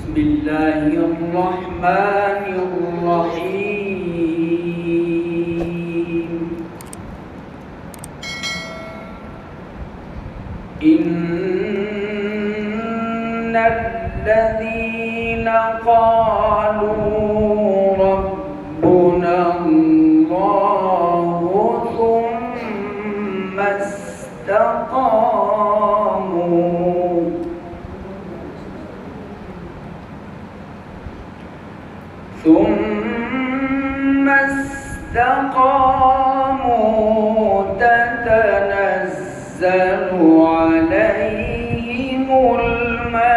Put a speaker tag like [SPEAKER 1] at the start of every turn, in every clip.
[SPEAKER 1] بسم الله الرحمن الرحيم. إن الذين قالوا ربنا الله ثم استقاموا تتنزل عليهم الملائكة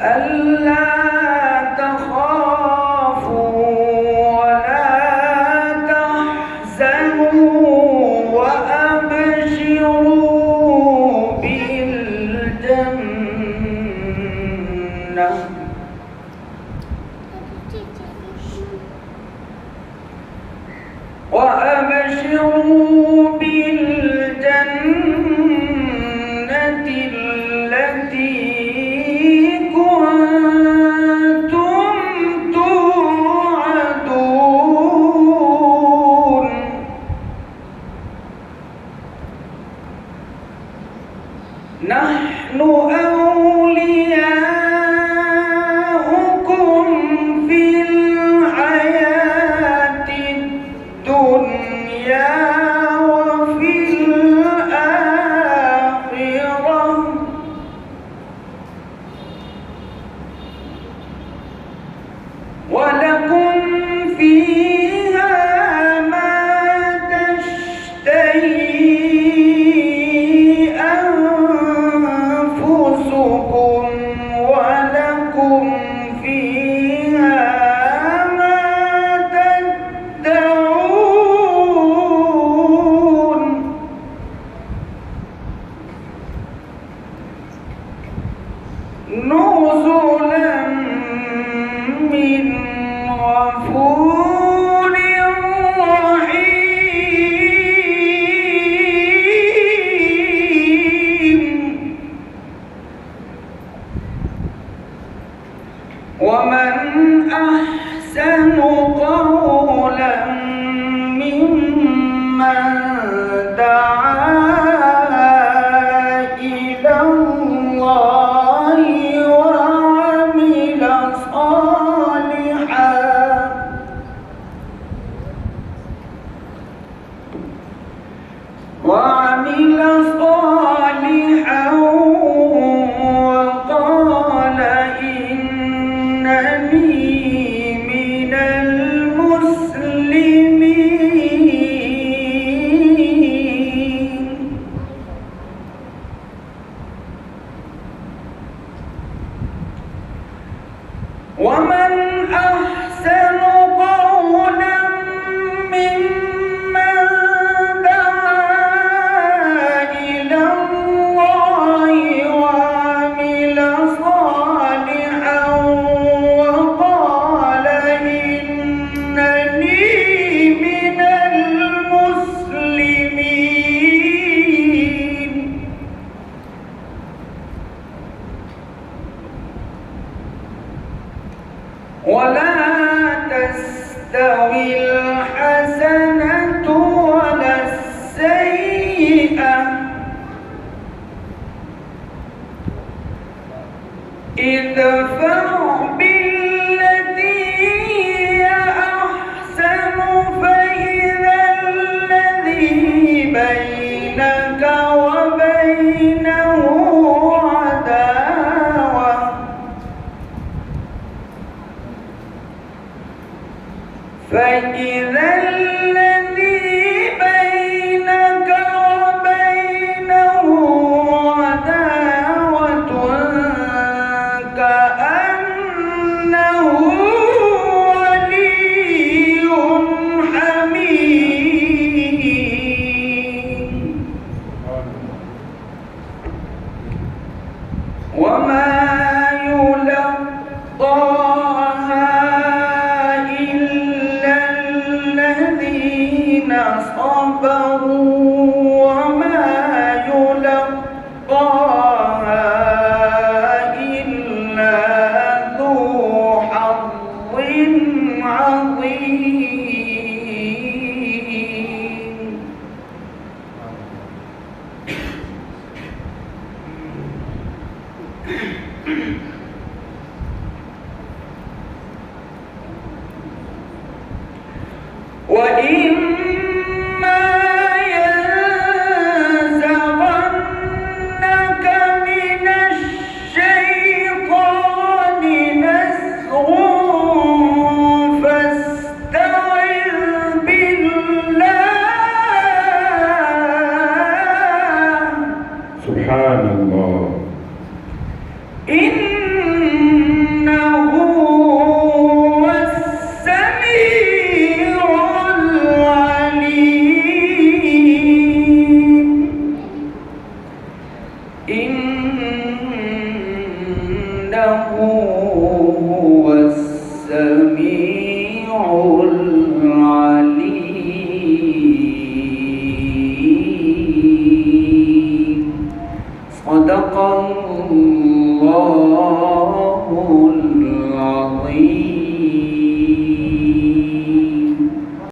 [SPEAKER 1] ألا تخافوا وأبشروا بالجنة التي كنتم توعدون. نحن أولياؤكم في الحياة الدنيا وفي الآخرة ولكم فيها ما تشتهي أنفسكم ولكم فيها ما تدعون. نزلا من غفور رحيم. ومن أحسن قولا ممن دعا إلى الله وعمل صالحا وقال إنني من المسلمين. ومن أحسن قولا ممن دعا إلى الله وعمل صالحا وقال إنني من المسلمين. ولا تستوي الحسنة ولا السيئة ادفع بالتي هي أحسن فإذا الذي بينك وبينه عداوة فإذا الذي بينك وبينه عداوة كأنه ولي حميم. وما يلقى صدق الله العظيم.